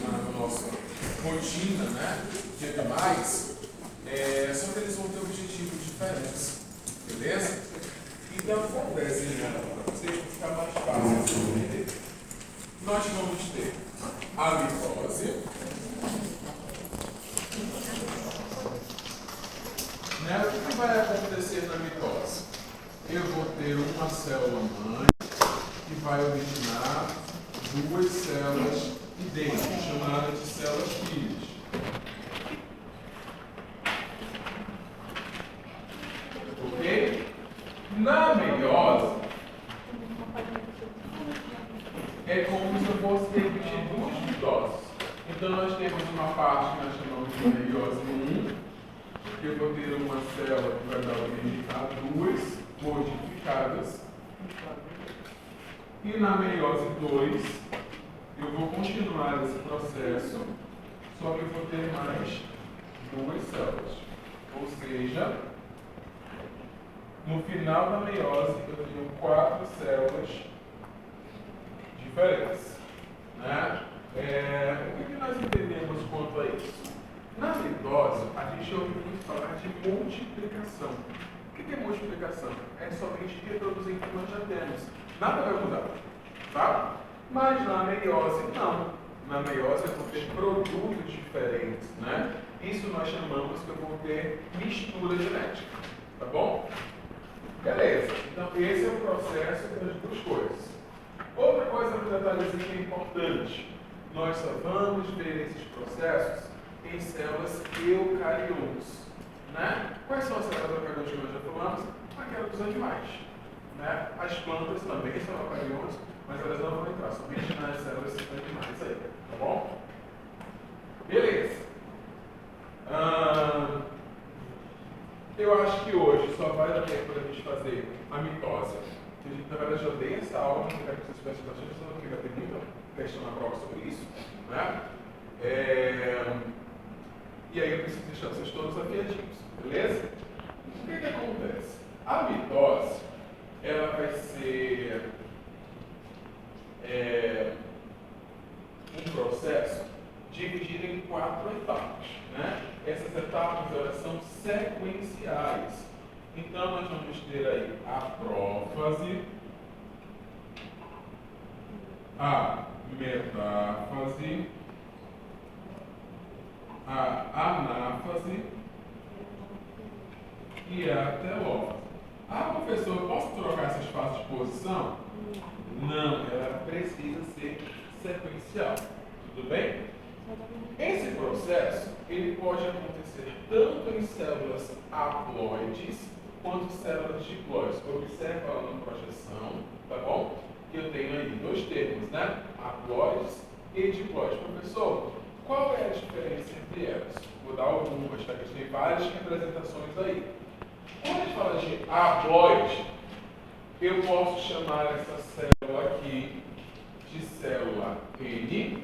na nossa rotina, né, de animais, só que eles vão ter objetivos diferentes, beleza? Então, vou desenhar para vocês, para ficar mais fácil de entender. Nós vamos ter a mitose, né? O que vai acontecer na mitose? Eu vou ter uma célula mãe que vai originar duas células idênticas, chamadas de células filhas. Ok? Na meiose, é como se eu fosse repetir duas mitoses. Então, nós temos uma parte que nós chamamos de meiose 1, que eu vou ter uma célula que vai dar origem a duas modificadas. E na meiose 2, eu vou continuar esse processo, só que eu vou ter mais duas células. Ou seja, no final da meiose, eu tenho 4 células diferentes. Né? O que nós entendemos quanto a isso? Na mitose, a gente ouve muito falar de multiplicação. O que é multiplicação? É somente reproduzir o que nós já temos. Nada vai mudar. Tá? Mas na meiose, não. Na meiose, eu vou ter produtos diferentes. Né? Isso nós chamamos que eu vou ter mistura genética. Tá bom? Beleza. Então, esse é o processo das duas coisas. Outra coisa, um detalhezinho que é importante. Nós só vamos ver esses processos em células eucariontes. Né? Quais são as células eucariontes que nós já falamos? Aquelas dos animais. Né? As plantas também são eucariontes, mas elas não vão entrar somente nas células animais aí. Tá bom? Beleza. Eu acho que hoje só vai dar tempo para a gente fazer a mitose. Na verdade, eu dei essa aula, mas eu quero que vocês prestem bastante atenção, porque vai ter muita questão na prova sobre isso. Né? E aí eu preciso deixar vocês todos afiadinhos, beleza? O que acontece? A mitose, ela vai ser um processo dividido em 4 etapas. Né? Essas etapas elas são sequenciais. Então, nós vamos ter aí a prófase, a metáfase, a anáfase e a telófase. Ah, professor, eu posso trocar essas fases de posição? Não, ela precisa ser sequencial. Tudo bem? Esse processo ele pode acontecer tanto em células haploides quanto células diploides. Observa lá na projeção, tá bom? Que eu tenho aí 2 termos, né? Haploides e diploides. Professor, qual é a diferença entre elas? Vou dar algumas, tá? Porque tem várias representações aí. Quando a gente fala de haploide, eu posso chamar essa célula aqui de célula N,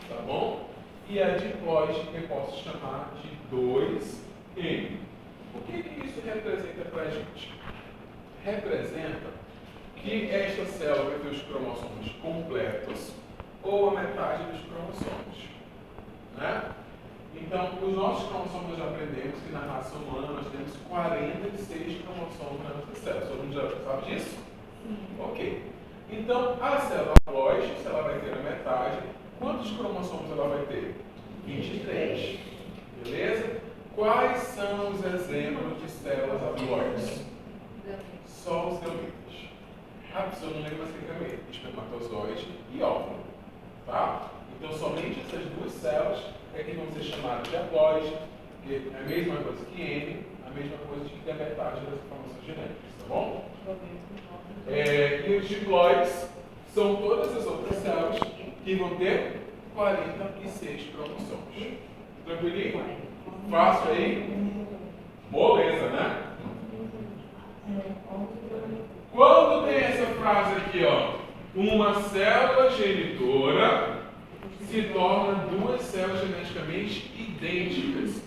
tá bom? E a diploide eu posso chamar de 2N. O que isso representa para a gente? Representa que esta célula vai ter os cromossomos completos ou a metade dos cromossomos. Né? Então, os nossos cromossomos nós já aprendemos que na raça humana nós temos 46 cromossomos na nossa célula. Todo mundo já sabe disso? Ok. Então, a célula haploide, se ela vai ter a metade, quantos cromossomos ela vai ter? 23. Beleza? Quais são os exemplos de células haploides? Só os gametas. A pessoa não lembra se é gameta, espermatozoide e óvulo. Tá? Então, somente essas 2 células é que vão ser chamadas de haploide, que é a mesma coisa que N, a mesma coisa que a metade das informações genéticas. Tá bom? E os diploides são todas as outras células que vão ter 46 cromossomos. Tranquilinho? Fácil aí? Moleza, né? Quando tem essa frase aqui, ó, uma célula genitora se torna 2 células geneticamente idênticas.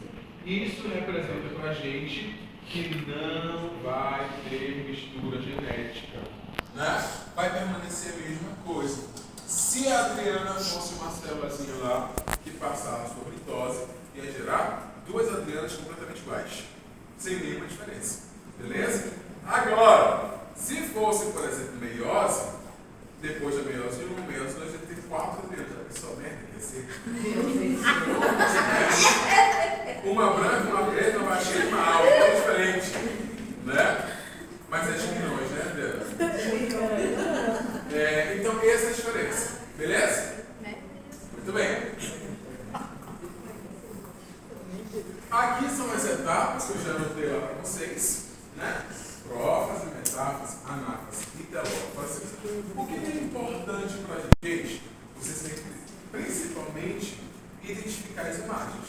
Isso representa para a gente que não vai ter mistura genética. Né? Vai permanecer a mesma coisa. Se a Adriana fosse uma célulazinha lá que passasse por mitose, ia gerar duas Adrianas completamente iguais, sem nenhuma diferença. Beleza? Agora, se fosse, por exemplo, meiose, depois da meiose 1, meiose 2, ia ter 4 Adrianas. Já pensou merda que ia ser? Uma branca, uma preta, uma baixinha e uma alta, tudo diferente. Né? Mas é de milhões, né, Adriana? Então, essa é a diferença. Beleza? Muito bem. Aqui são as etapas que eu já anotei lá para vocês, né? Prófase, metáfase, anáfase e telófase. O que é importante para a gente? Vocês têm que, principalmente, identificar as imagens,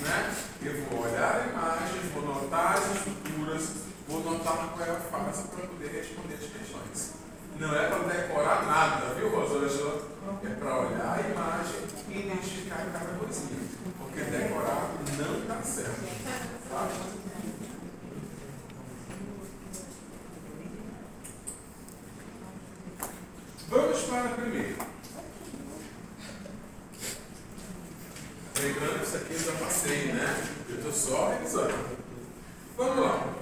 né? Eu vou olhar a imagem, vou notar as estruturas, vou notar qual é a fase para poder responder as questões. Não é para decorar nada, viu, Rosângela? É para olhar a imagem e identificar cada coisinha. Porque decorar não dá certo. Tá? Vamos para a primeira. Lembrando que isso aqui eu já passei, né? Eu estou só revisando. Vamos lá.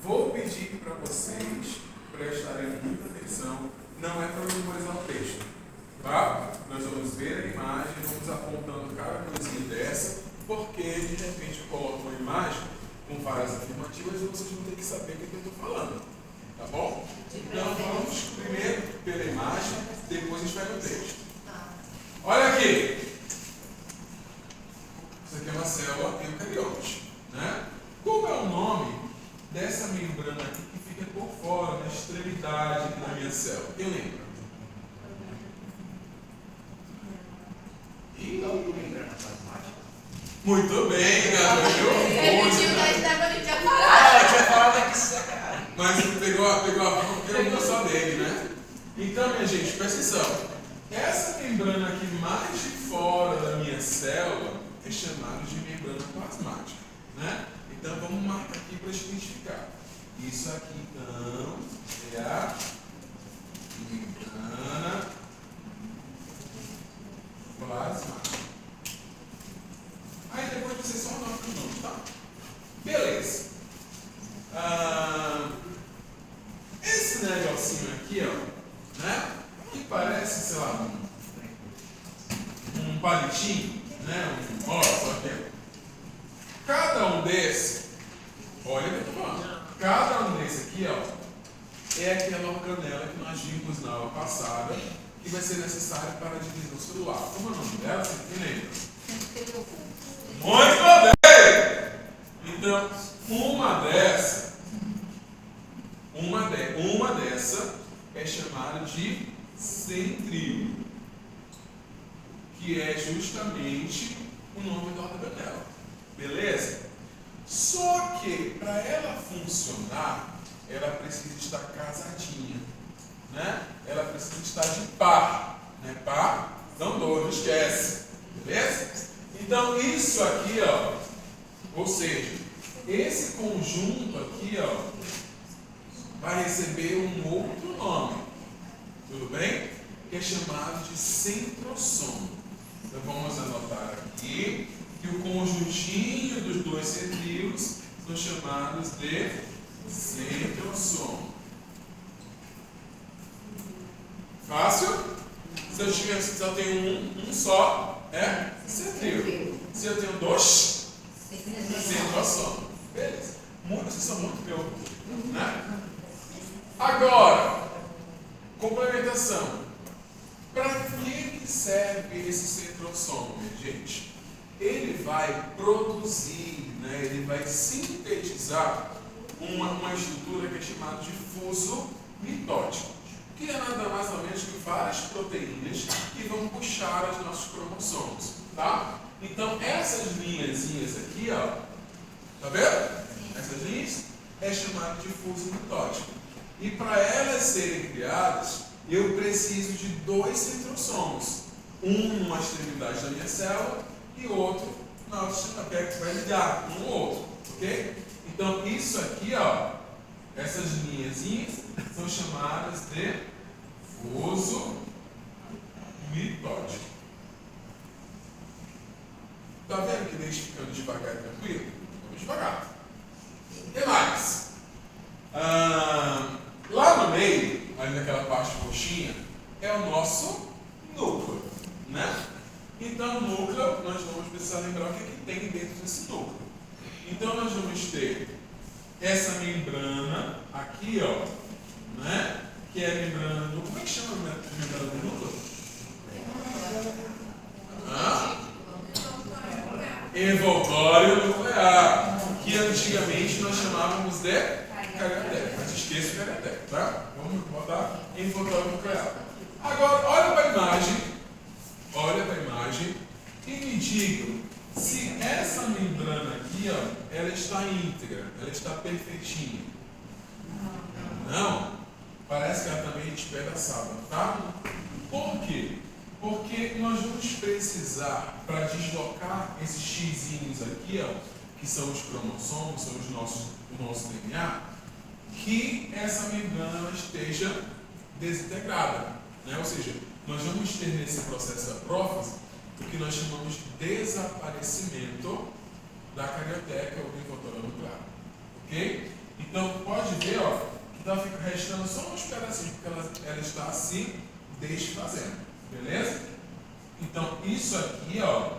Vou pedir para vocês prestarem muita atenção. Não é para memorizar o texto. Tá? Nós vamos ver a imagem, vamos apontando cada coisinha dessa, porque de repente eu coloco uma imagem com várias afirmativas e vocês vão ter que saber o que eu estou falando. Tá bom? Então vamos primeiro pela imagem, depois a gente vai no texto. Olha aqui! Isso aqui é uma célula eucariote, né? Qual é o nome dessa membrana aqui que fica por fora, na extremidade da minha célula? Quem lembra? Membrana plasmática. Muito bem, garoto. Tinha falado que sacanagem. Mas pegou só dele, né? Então, minha gente, presta atenção. Essa membrana aqui mais de fora da minha célula é chamada de membrana plasmática, né? Então, vamos marcar aqui para identificar. Isso aqui, então, é a membrana plasmática. Aí depois você só anota o nome, tá? Beleza. Esse negocinho aqui, ó, né? Que parece, sei lá, um palitinho, né? Ó, só aqui. Cada um desse, olha o que eu tô falando. Cada um desse aqui, ó, é aquela organela que nós vimos na aula passada, que vai ser necessária para a divisão celular. Como é o nome dela? Você lembra? Muito bem! Então, uma dessa é chamada de centríolo, que é justamente o nome da organela. Beleza? Só que, para ela funcionar, ela precisa estar casadinha, né? Ela precisa estar de par, né? Par, não dor, não esquece. Beleza? Então, isso aqui, ó, ou seja, esse conjunto aqui, ó, vai receber um outro nome, tudo bem? Que é chamado de centrossomo. Então, vamos anotar aqui que o conjuntinho dos dois centríolos são chamados de centrossomo. Fácil? Se eu tenho um só, é centríolo. Se eu tenho dois, centrossomo. Beleza. Vocês são muito preocupados, né? Agora, complementação. Para que serve esse centrossomo, minha gente? Ele vai produzir, né? Ele vai sintetizar uma estrutura que é chamada de fuso mitótico, que é nada mais ou menos que várias proteínas que vão puxar os nossos cromossomos, tá? Então, essas linhazinhas aqui, ó, tá vendo? Essas linhas é chamado de fuso mitótico. E para elas serem criadas, eu preciso de dois centrossomos. Um numa extremidade da minha célula e outro na outra extremidade, que vai ligar um ao outro, ok? Então, isso aqui, ó, essas linhazinhas são chamadas de fuso mitótico. Tá vendo que deixa ficando devagar e tranquilo? Vamos devagar. O que mais? Lá no meio, ali naquela parte roxinha, é o nosso núcleo, né? Então, o núcleo, nós vamos precisar lembrar o que tem dentro desse núcleo. Então, nós vamos ter essa membrana aqui, ó, né? Que é a membrana do... Como é que chama a membrana do núcleo? Envoltório nuclear, que antigamente nós chamávamos de carioteca. Mas esqueça o carioteca, tá? Vamos botar envoltório nuclear. Agora, olha para a imagem e me digam se essa membrana aqui, ó, ela está íntegra, ela está perfeitinha. Não? Parece que ela também é despedaçada, tá? Por quê? Porque nós vamos precisar, para deslocar esses xizinhos aqui, ó, que são os cromossomos, são o nosso DNA, que essa membrana esteja desintegrada, né? Ou seja, nós vamos ter nesse processo da prófase o que nós chamamos de desaparecimento da carioteca ou do envoltório nuclear, ok? Então, pode ver, ó, que está restando só uns pedacinhos, porque ela está se desfazendo. Beleza? Então, isso aqui, ó,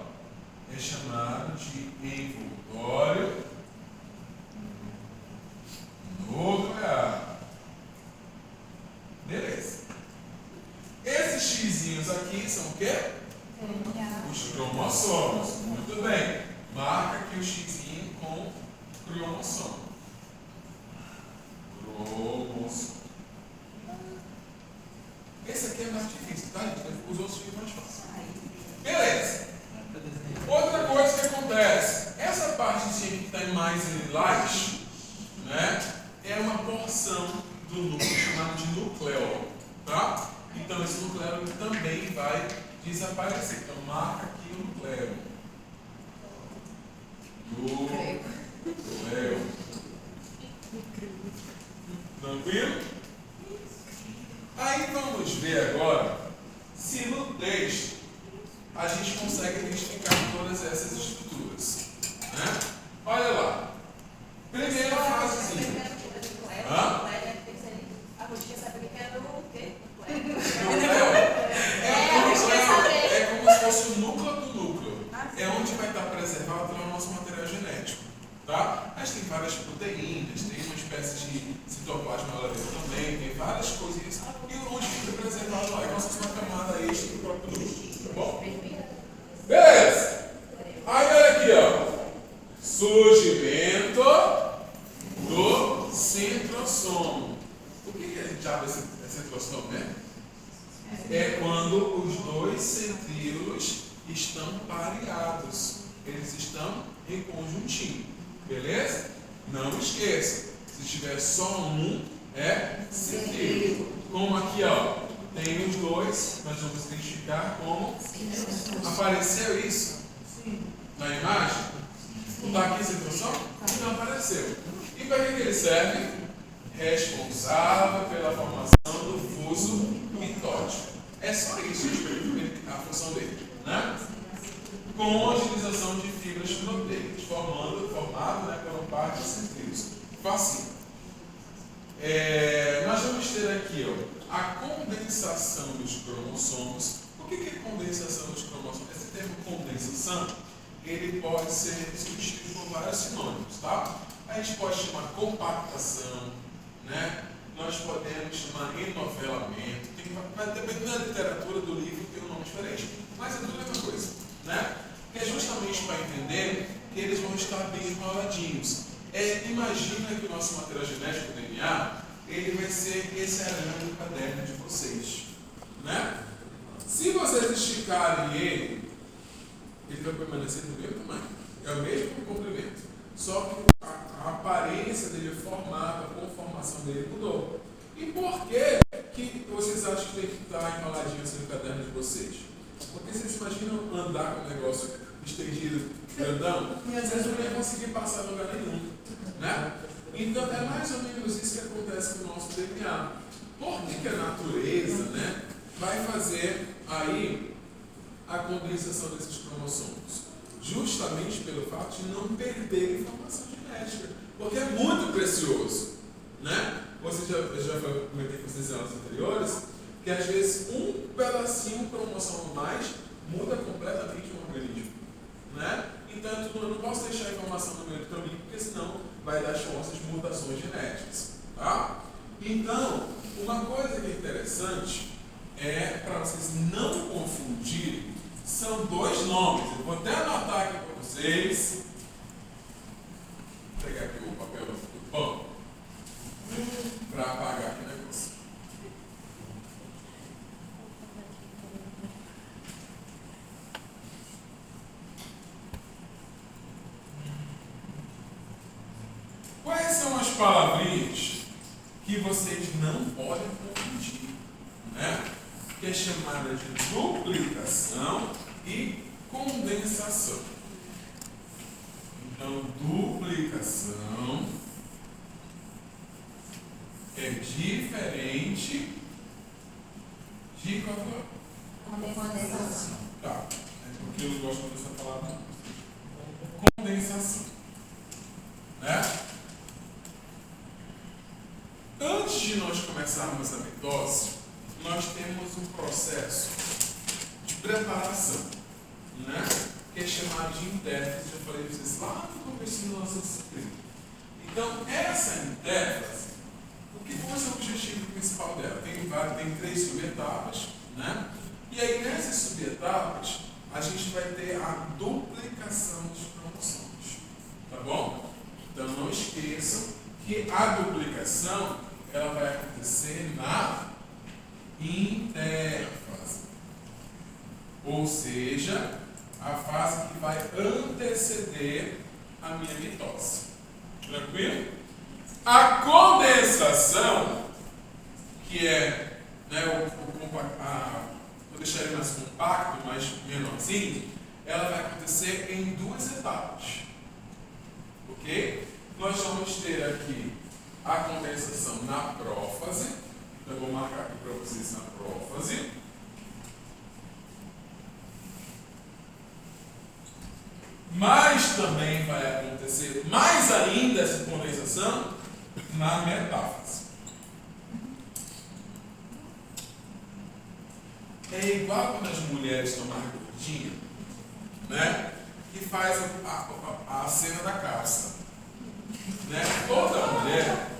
é chamado de envoltório nuclear. Beleza. Esses xizinhos aqui são o quê? Os cromossomos. Muito bem. Marca aqui o xizinho com cromossomo. Cromossomo. Esse aqui é mais difícil, tá, gente? Os outros ficam mais fáceis. Beleza. Outra coisa que acontece. Essa partezinha que está em mais lilás, né? É uma porção do núcleo chamado de nucleolo, tá? Então esse nucleolo também vai desaparecer. Então marca aqui o nucleolo. Nucleolo. Tranquilo? Aí vamos ver agora se no texto a gente consegue identificar todas essas estruturas, né? Olha lá. Primeira frasezinha. A Roxinha sabe o que é o quê? É como se fosse o núcleo do núcleo. É onde vai estar preservado o nosso material genético. Tá? Mas tem várias proteínas, tem uma espécie de citoplasma lá dentro também, tem várias coisinhas. E onde fica preservado lá é como se fosse uma camada extra do próprio núcleo. Tá bom? Beleza! Aí olha aqui, ó. Surgimento do centrossomo. O que é diabo esse centrossomo, né? É quando os dois centríolos estão pareados. Eles estão em conjuntinho. Beleza? Não esqueça. Se tiver só um, é centríolo. Como aqui, ó, tem os dois, nós vamos identificar como apareceu isso na imagem. Está aqui essa introdução? Não apareceu. E para que ele serve? Responsável pela formação do fuso mitótico. É só isso, a função dele, né? Com a utilização de fibras proteicas, formado, né, pela parte dos centríolos. Facinho. Nós vamos ter aqui, ó, a condensação dos cromossomos. O que é condensação dos cromossomos? Esse termo condensação, ele pode ser substituído por vários sinônimos, tá? A gente pode chamar compactação, né? Nós podemos chamar enovelamento. Dependendo da literatura do livro, tem um nome diferente, mas é tudo a mesma coisa, né? Que é justamente para entender que eles vão estar bem enroladinhos. Imagina que o nosso material genético, o DNA, ele vai ser esse arame do caderno de vocês, né? Se vocês esticarem ele vai permanecer do mesmo tamanho. É o mesmo comprimento. Só que a aparência dele, o formato, a conformação dele mudou. E por que vocês acham que tem que estar enroladinho assim no caderno de vocês? Porque vocês imaginam andar com um negócio estendido, grandão, vocês não iam conseguir passar em lugar nenhum, né? Então é mais ou menos isso que acontece com o nosso DNA. Por que a natureza, né, vai fazer aí a condensação desses cromossomos? Justamente pelo fato de não perder informação genética, porque é muito precioso, né? Eu já comentei com vocês em aulas anteriores, que às vezes um pedacinho, um cromossomo a mais, muda completamente o organismo, né? Então eu não posso deixar a informação no meio do caminho, porque senão vai dar chance de mutações genéticas, tá? Então, uma coisa que é interessante é, para vocês não confundirem, são dois nomes. Eu vou até anotar aqui para vocês. Vou pegar aqui o papel do pão para apagar aqui o negócio. Quais são as palavrinhas que vocês não podem confundir, né? Que é chamada de duplicação e condensação. Então, duplicação é diferente de Condensação. Tá, é porque eu gosto dessa palavra. Condensação, né? Antes de nós começarmos a mitose, nós temos um processo de preparação, né? Que é chamado de intérfase. Já falei para vocês lá no começo da nossa disciplina. Então, essa intérfase, o que vai ser o objetivo principal dela? Tem 3 subetapas, né? E aí, nessas subetapas, a gente vai ter a duplicação dos cromossomos, tá bom? Então, não esqueçam que a duplicação ela vai acontecer na interfase, ou seja, a fase que vai anteceder a minha mitose. Tranquilo? A condensação, que é, né, vou deixar ele mais compacto, mais menorzinho, ela vai acontecer em 2 etapas. Ok? Nós vamos ter aqui a condensação na prófase. Então, eu vou marcar aqui para vocês na prófase. Mas também vai acontecer mais ainda essa condensação na metáfase. É igual quando as mulheres estão mais gordinhas, né? Que faz a cena da calça. Né? Toda mulher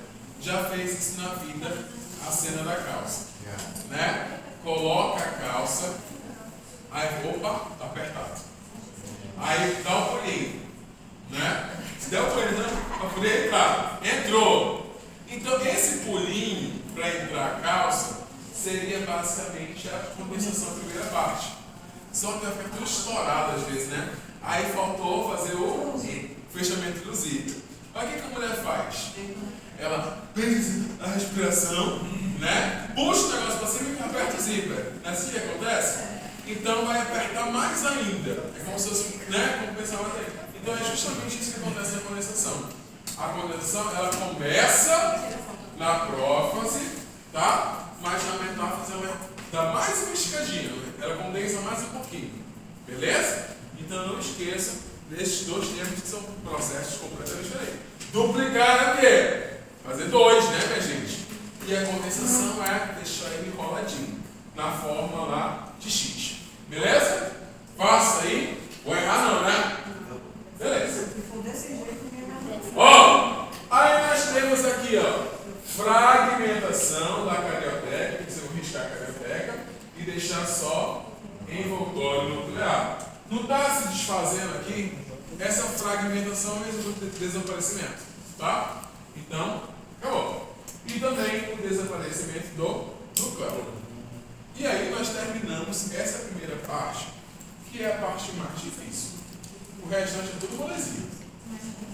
já fez isso na vida, a cena da calça. Né? Coloca a calça, aí opa, tá apertado. Aí dá o pulinho. Né? Se der o pulinho, não, o pulinho entrou. Então esse pulinho para entrar a calça seria basicamente a compensação da primeira parte. Só que vai ficar tudo estourado às vezes, né? Aí faltou fazer o fechamento do zíper. Olha o que a mulher faz. Ela prende a respiração, né? Puxa o negócio para cima e aperta o zíper. Não é assim que acontece? Então vai apertar mais ainda. É como se fosse, né? Compensar mais ainda. Então é justamente isso que acontece na condensação. A condensação, ela começa na prófase, tá? Mas na metáfase ela dá mais uma esticadinha. Ela condensa mais um pouquinho. Beleza? Então não esqueça desses 2 termos que são processos completamente diferentes. Duplicar é o quê? Fazer 2, né, minha gente? E a condensação é deixar ele enroladinho, na forma lá de X. Beleza? Faça aí. Vou errar não, né? Beleza. Ó, aí nós temos aqui, ó, fragmentação da carioteca, que você vai riscar a carioteca e deixar só envoltório nuclear. Não está se desfazendo aqui? Essa fragmentação é o desaparecimento, tá? Então, acabou. E também o desaparecimento do núcleo. E aí nós terminamos essa primeira parte, que é a parte mais difícil. O restante é tudo molezinha.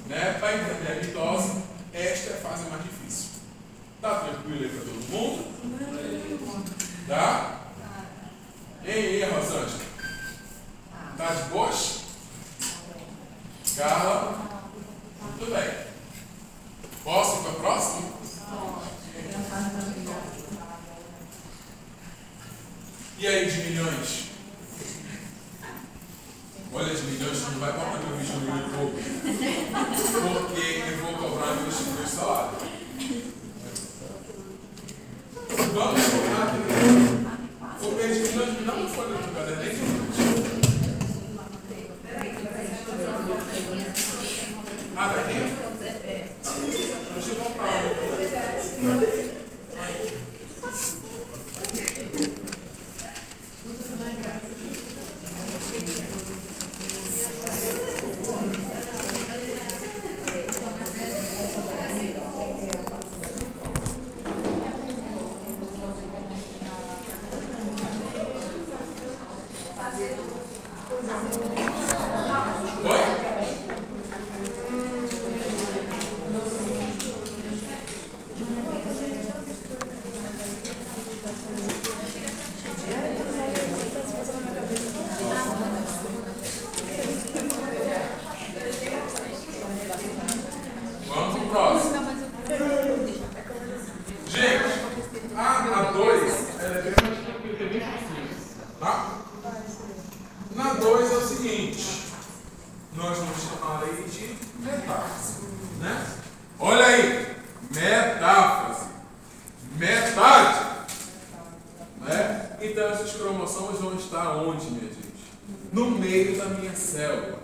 Né? Para entender a mitose, esta é a fase mais difícil. Tá tranquilo aí para todo mundo? Tá? Ei, Rosângela. Tá de boas? Carla? Muito bem. Posso ir para a próxima? E aí, de milhões? Olha, gente, hoje não vai botar meu vídeo no YouTube, porque eu vou cobrar meu salário. Vamos cobrar aqui. O mês não foi no caderno. Ah, daqui? Deixa eu comprar. Vamos pro próximo. Gente, a 2 é bem mais tranquilo, é bem simples, tá? Na 2 é o seguinte, nós vamos chamar aí de metáfase, né? Olha aí, metáfase, metade, né? Então esses cromossomos vão estar onde, minha gente? No meio da minha célula,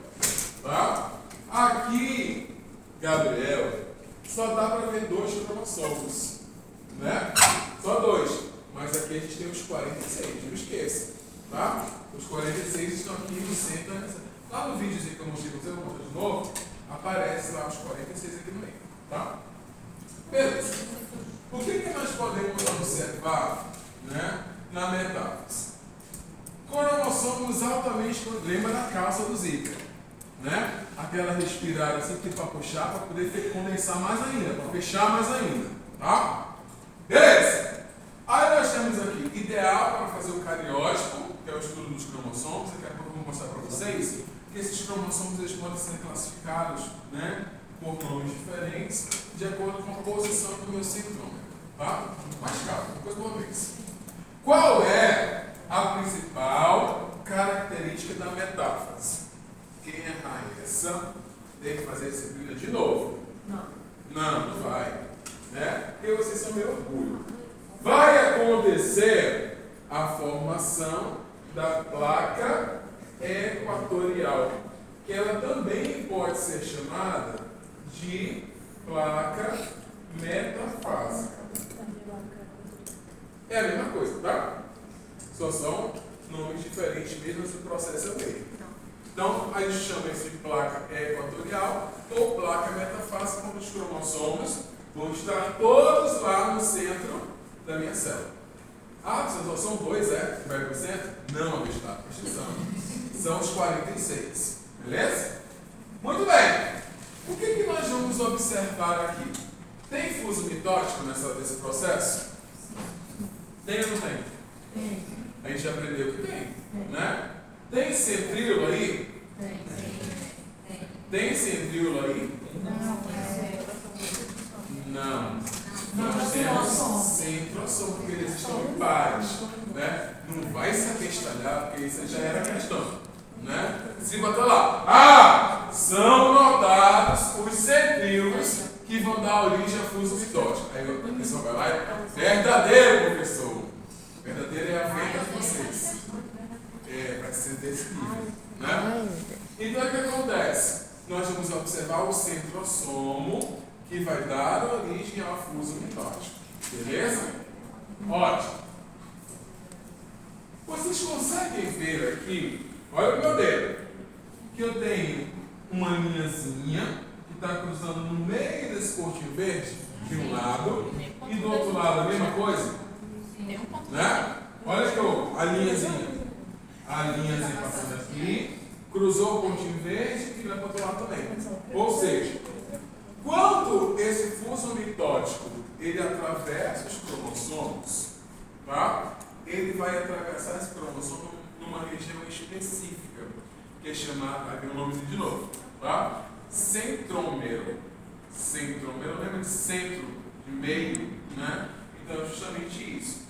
tá? Aqui, Gabriel, só dá para ver 2 cromossomos, né? Só 2, mas aqui a gente tem os 46, não esqueça, tá? Os 46 estão aqui no centro. Lá no videozinho que eu mostrei para você, eu vou mostrar de novo, aparece lá os 46 aqui no meio, tá? Beleza. O que nós podemos observar, né, na metáfase? Cromossomos altamente, lembra da calça do zíper, né? Aquela respirada assim que para puxar, para poder condensar mais ainda, para fechar mais ainda, tá? Beleza. Aí nós temos aqui ideal para fazer o cariótipo, que é o estudo dos cromossomos. Daqui a pouco eu vou mostrar para vocês que esses cromossomos eles podem ser classificados, né, por nomes diferentes de acordo com a posição do meu centrômero, tá? Mais calma, depois de uma vez. Qual é a principal característica da metáfase? Quem errar essa tem que fazer disciplina de novo. Não vai, né? Porque vocês são meu orgulho. Vai acontecer a formação da placa equatorial, que ela também pode ser chamada de placa metafásica. É a mesma coisa, tá? Só são nomes diferentes, mesmo se o processo é o mesmo. Então, a gente chama isso de placa equatorial ou placa metafásica, quando os cromossomos vão estar todos lá no centro da minha célula. Ah, só são 2, é? Que vai para o centro? Não, está. São os 46. Beleza? Muito bem. O que nós vamos observar aqui? Tem fuso mitótico nesse processo? Tem ou não tem? Tem. A gente já aprendeu que tem, né? Tem centríolo aí? Tem centríolo aí? Não. Nós temos centrossoma, porque eles estão em pares, né? Não vai se aquestalhar, porque isso já era questão, né? Se botar lá, são notados os centríolos que vão dar origem a fuso mitótico. Aí a pessoa vai lá e verdadeiro, professor. Verdadeiro é a venda de vocês. Para ser desse nível, né? Então o que acontece? Nós vamos observar o centrossomo que vai dar origem ao fuso mitótico. Beleza? Ótimo. Vocês conseguem ver aqui, olha o meu dedo, que eu tenho uma linhazinha que está cruzando no meio desse pontinho verde, de um lado, e do outro lado a mesma coisa? Né? Olha aqui a linhazinha. A linhazinha passando aqui, cruzou o pontinho verde e vai para o outro lado também. Ou seja, quando esse fuso mitótico ele atravessa os cromossomos, tá? Ele vai atravessar esse cromossomo numa região específica, que é chamada, aqui o nome de novo, tá? Centrômero. Centrômero lembra de centro, de meio, né? Então é justamente isso.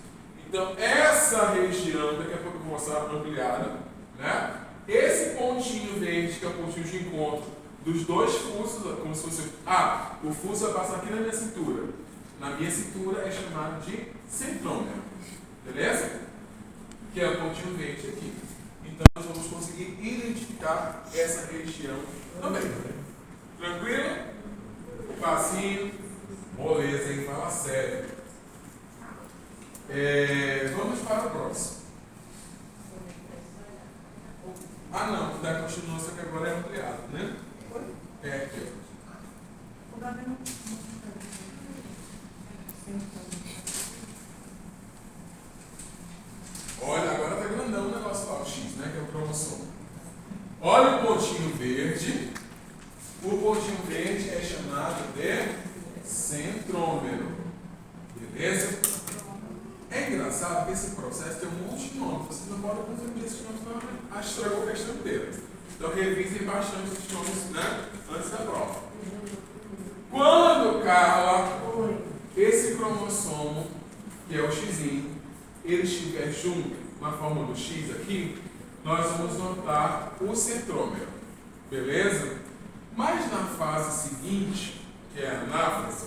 Então essa região, daqui a pouco eu vou mostrar ampliada, né? Esse pontinho de encontro dos dois fusos, como se fosse, o fuso vai passar aqui na minha cintura. Na minha cintura é chamado de centrômero. Beleza? Que é o pontinho verde aqui. Então nós vamos conseguir identificar essa região também. Tranquilo? Facinho. Moleza, hein? Fala sério. Vamos para o próximo. Não, da continuação que agora é ampliado, né? Aqui, ó. Olha, agora tá grandão o negócio lá, o X, né? Que é o cromossomo. Olha o pontinho verde. O pontinho verde é chamado de centrômero. Beleza? É engraçado que esse processo tem um monte de nomes. Vocês não podem confundir esses nomes para estragar a questão inteira. Então revisem bastante esses nomes, né? Antes da prova. Quando, Carla, esse cromossomo, que é o X, ele estiver junto na forma do X aqui, nós vamos notar o centrômero. Beleza? Mas na fase seguinte, que é a anáfase,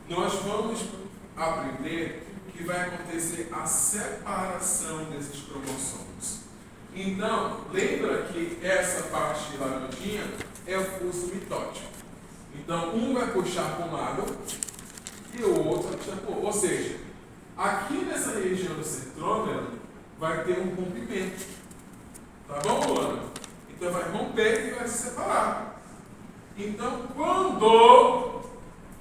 nós vamos aprender que vai acontecer a separação desses cromossomos. Então, lembra que essa parte laranjinha é o fuso mitótico. Então, um vai puxar para um lado e o outro vai puxar para o outro. Ou seja, aqui nessa região do centrômero vai ter um rompimento. Tá bom, Luana? Então, vai romper e vai se separar. Então, quando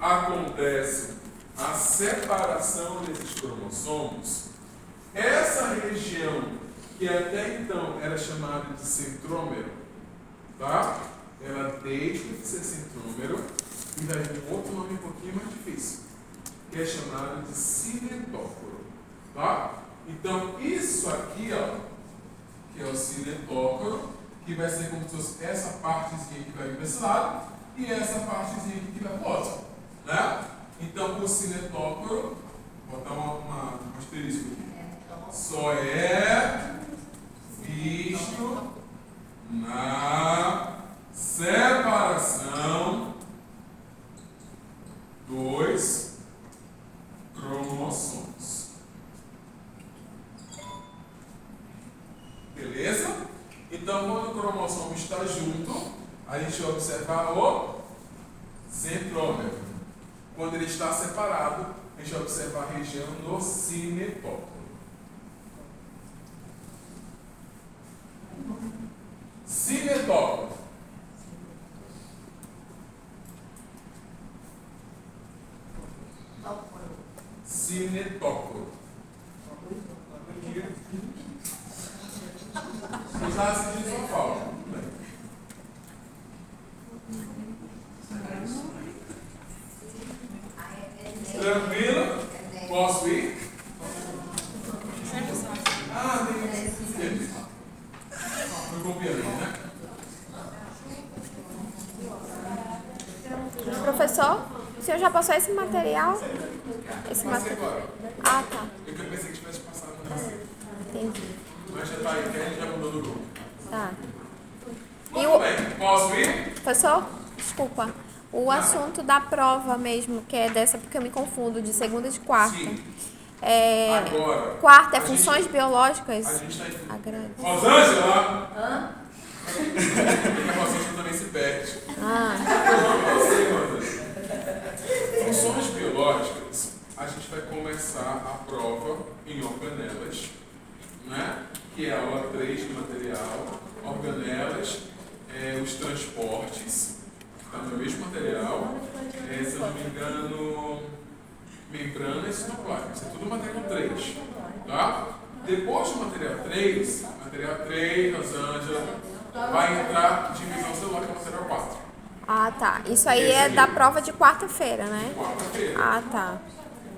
acontece a separação desses cromossomos, essa região que até então era chamada de centrômero, tá? Ela deixa de ser centrômero e vai vir um outro nome um pouquinho mais difícil, que é chamado de cinetócoro, tá? Então isso aqui, ó, que é o cinetócoro, que vai ser como se fosse essa partezinha que vai vir para esse lado e essa partezinha aqui que vai para o outro, né? Então o cinetócoro, vou botar um asterisco aqui, só é visto na separação dos cromossomos. Beleza? Então, quando o cromossomo está junto, a gente vai observar o centrômero. Quando ele está separado, a gente vai observar a região do cinetócoro. Cinetócoro. Cinetócoro. Os ácidos só faltam. Tranquilo? Posso ir? Tem. Foi copiando, né? Professor, o senhor já passou esse material? Esse material? Agora. Ah, tá. Eu pensei que tivesse passado no Brasil. Entendi. Mas já está aí, que a gente já mudou do grupo. Tá. Muito bem. Posso ir? Professor, desculpa. O assunto da prova mesmo, que é dessa, porque eu me confundo, de segunda e de quarta. Sim. Agora, quarta é funções biológicas? A gente está em... Agradeço. Rosângela! Porque a Rosângela também se perde. Funções biológicas, a gente vai começar a prova em organelas, né? Que é a aula 3 do material. Organelas, os transportes, tá no mesmo material. Se eu não me engano, membranas sinopláticas, isso é tudo material 3, tá? Depois do material 3, Rosângela, vai entrar divisão celular, que é o material 4. Ah, tá. Isso aí é da prova de quarta-feira, né? Quarta-feira. Ah, tá.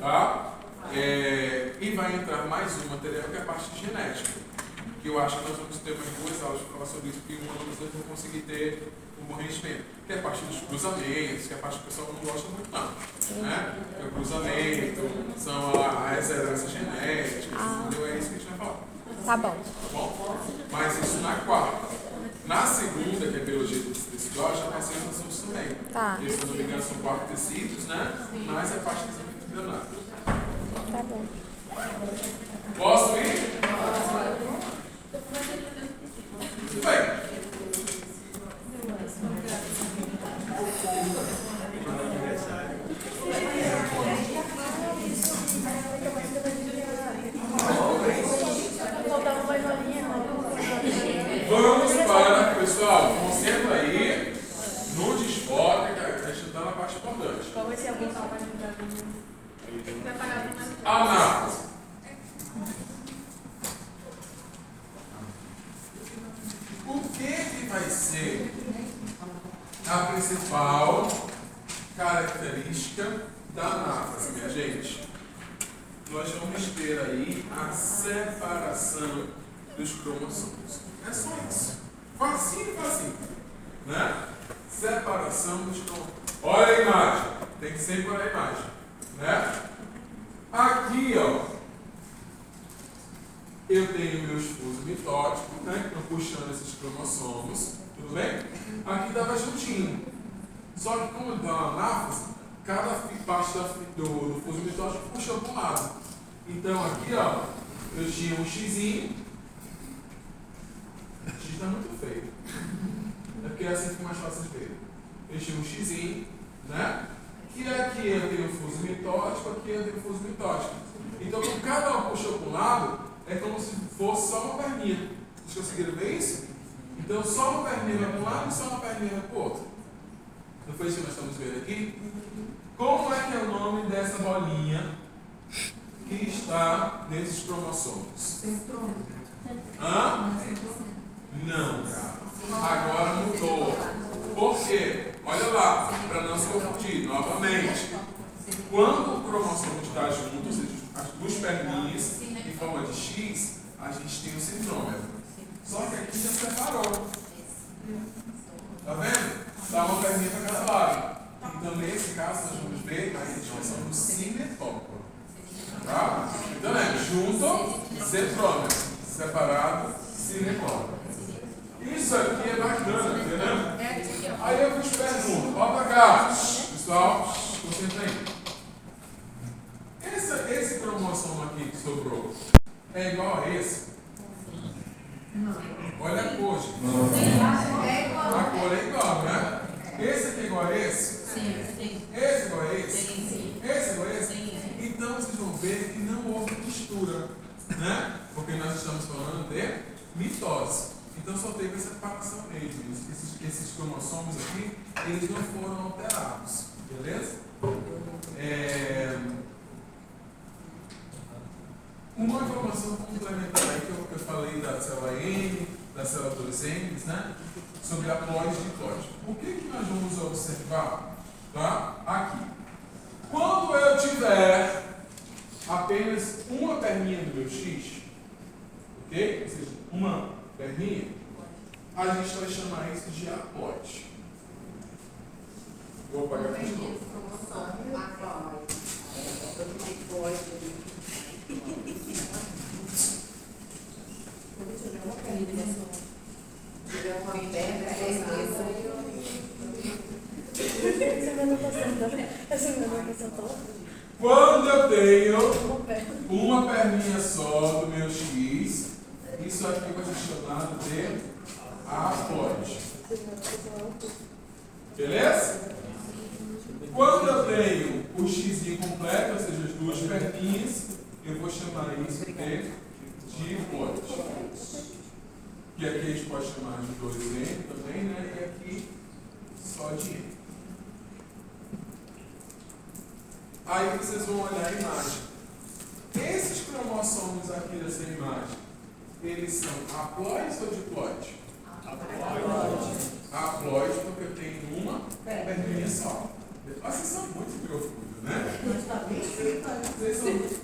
Tá? E vai entrar mais um material que é a parte de genética. Que eu acho que nós vamos ter umas 2 aulas para falar sobre isso, porque uma das vezes eu vou conseguir ter um bom rendimento. Que é a parte dos cruzamentos, que é a parte que o pessoal não gosta muito, não. Né? É o cruzamento, são as heranças genéticas, entendeu? É isso que a gente vai falar. Tá bom. Tá bom? Mas isso na quarta. Na segunda, que é biologia tecidual, Tá. Porque, se eu não me engano, são 4 tecidos, né? Mais a parte que é embrionada. Tá bom. Posso ir? Tudo bem. Vamos para, pessoal, concentra aí no desfoque, que a gente está na parte importante. Qual vai ser a função? Análise. O que vai ser a principal característica da anáfrase, minha gente? Nós vamos ter aí a separação dos cromossomos. É só isso. Facinho, facinho. Né? Separação dos cromossomos. Olha a imagem. Tem que sempre olhar a imagem. Né? Aqui, ó, eu tenho meus fusos mitóticos, né? Que estão puxando esses cromossomos. Tudo bem? Aqui estava juntinho. Só que como dá uma anáfrase, cada parte do fuso mitótico puxa para um lado. Então aqui, ó, eu tinha um xizinho. O X está muito feio. É porque é assim que fica mais fácil de ver. Eu tinha um xizinho, né? E aqui eu tenho o fuso mitótico, aqui eu tenho o fuso mitótico. Então, como cada um puxou para um lado, é como se fosse só uma perninha. Vocês conseguiram ver isso? Então, só uma perninha vai para um lado e só uma perninha vai para o outro. Não foi isso que nós estamos vendo aqui? Como é que é o nome dessa bolinha que está nesses cromossomos? Hã? Não, cara. Agora mudou. Por quê? Olha lá, para não se confundir, novamente. Quando o cromossomo está junto, ou seja, as duas perninhas em forma de X, a gente tem o centrômero. Só que aqui já separou. Tá vendo? Dá uma perninha para cada lado. Então, nesse caso, nós vamos ver a identificação do sinetóporo. Tá? Então, é junto, centrômero. Separado, sinetóporo. Isso aqui é bacana, entendeu? Aí eu vos pergunto, volta cá, pessoal, concentra aí. Esse cromossomo aqui que sobrou é igual a esse? Olha a cor, gente. A cor é igual, né? Esse aqui é igual a esse? Sim. Esse é igual a esse? Sim. Esse é igual a esse? Então vocês vão ver que não houve mistura, né? Porque nós estamos falando de mitose. Então só teve essa separação mesmo. Esses cromossomos aqui, eles não foram alterados. Beleza? Uma informação complementar aí que eu falei da célula N, da célula dos N's, né? Sobre a haploide diploide. O que nós vamos observar? Tá? Aqui. Quando eu tiver apenas uma perninha do meu X, ok? Ou seja, uma perninha, a gente vai chamar isso de haploide. Vou apagar aqui de novo. Quando eu tenho uma perninha só do meu X, isso aqui vai ser chamado de haploide. Beleza? Quando eu tenho o X incompleto, ou seja, as duas perninhas, eu vou chamar isso de diploide. Que aqui a gente pode chamar de 2N também, né? E aqui só de N. Aí vocês vão olhar a imagem. Esses cromossomos aqui dessa imagem, eles são haploides ou diploide? Haploide, porque eu tenho uma perninha só. Vocês são muito profundos, né?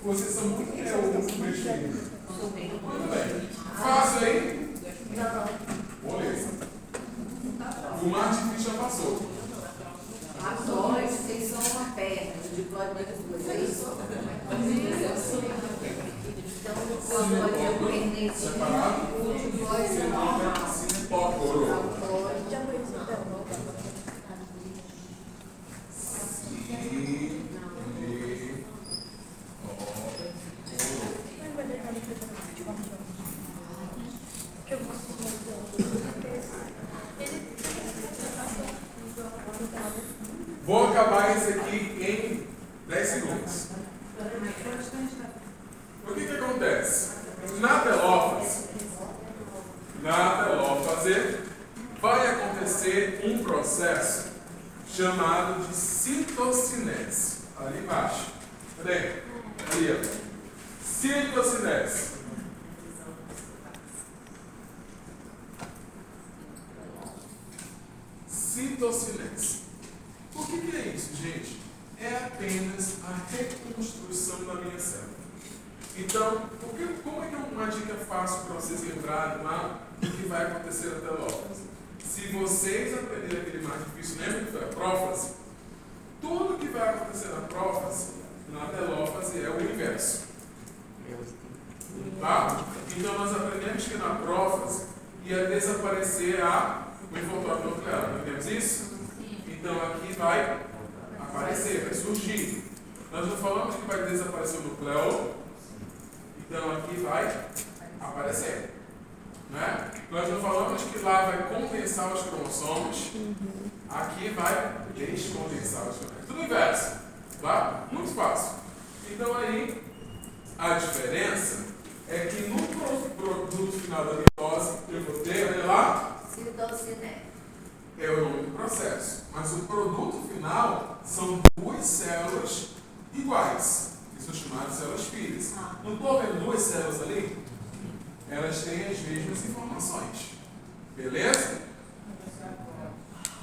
Vocês são muito mexidos. Muito bem. Fácil aí? Beleza. O mais difícil já passou. As dois, vocês são uma perna, o diploide vai duas, é isso? Então, quando eu perdi separado, o diploide é normal. sinetóporo. Vou acabar esse aqui em 10 segundos. O que acontece? Na telófase vai acontecer um processo chamado de citocinese. Ali embaixo. Cadê? Ali, ó. Citocinese. Citocinese. O que é isso, gente? É apenas a reconstrução da minha célula. Então, como é que é uma dica fácil para vocês lembrarem lá do que vai acontecer na telófase? Se vocês aprenderem aquele mais difícil, lembra que foi a prófase? Tudo que vai acontecer na prófase, na telófase, é o inverso. Tá? Então, nós aprendemos que na prófase ia desaparecer o envoltório nuclear. Entendemos isso? Então, aqui vai aparecer, vai surgir. Nós não falamos que vai desaparecer o nucleolo, então aqui vai aparecer. Né? Nós não falamos que lá vai condensar os cromossomos, aqui vai descondensar os cromossomos. Tudo inverso. Tá? Muito fácil. Então aí, a diferença é que no produto final da mitose, eu vou ter, olha lá, Citocinese. é o nome do processo. Mas o produto final são duas células iguais, que são chamadas células filhas. Não estou vendo duas células ali? Elas têm as mesmas informações. Beleza?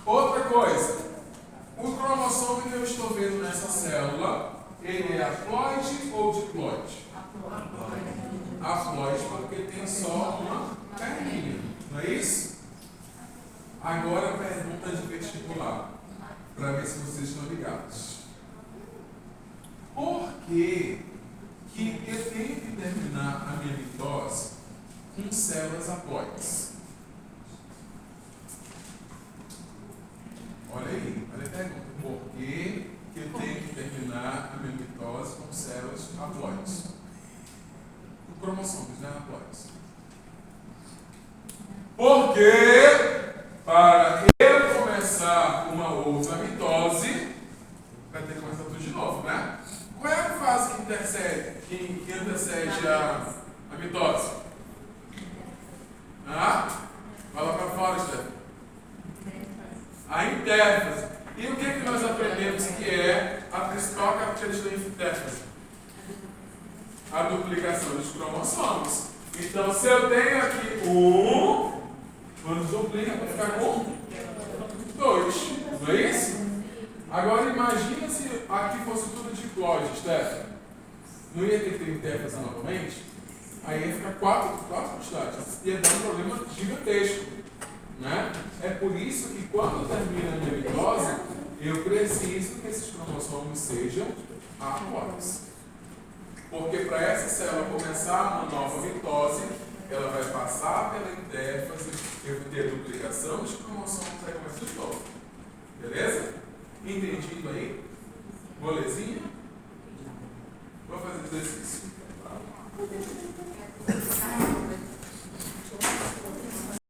Outra coisa. O cromossomo que eu estou vendo nessa célula, ele é haploide ou diploide? Haploide, porque tem só uma perninha. Não é isso? Agora a pergunta de vestibular, para ver se vocês estão ligados. Por que eu tenho que terminar a minha mitose com células haploides? Olha aí, olha a pergunta. Por que eu tenho que terminar a minha mitose com células haploides? O cromossomos, né? Haploides. Porque para eu começar uma outra mitose, vai ter que começar tudo de novo, né? Qual é a fase que antecede a mitose? Vai lá para fora, Stefan. A intérfase. E o que nós aprendemos que é a principal característica da intérfase? A duplicação dos cromossomos. Então, se eu tenho aqui quando duplica, vai ficar com 2. Não é isso? Agora, imagina se aqui fosse tudo diploide, Stefan. Não ia ter que ter intérfase novamente? Aí ia ficar 4 quantidades. Ia dar um problema gigantesco. Né? É por isso que quando termina a minha mitose, eu preciso que esses cromossomos sejam haploides. Porque para essa célula começar uma nova mitose, ela vai passar pela intérfase, eu vou ter a duplicação dos cromossomos, vai começar de novo. Beleza? Entendido aí? Molezinha?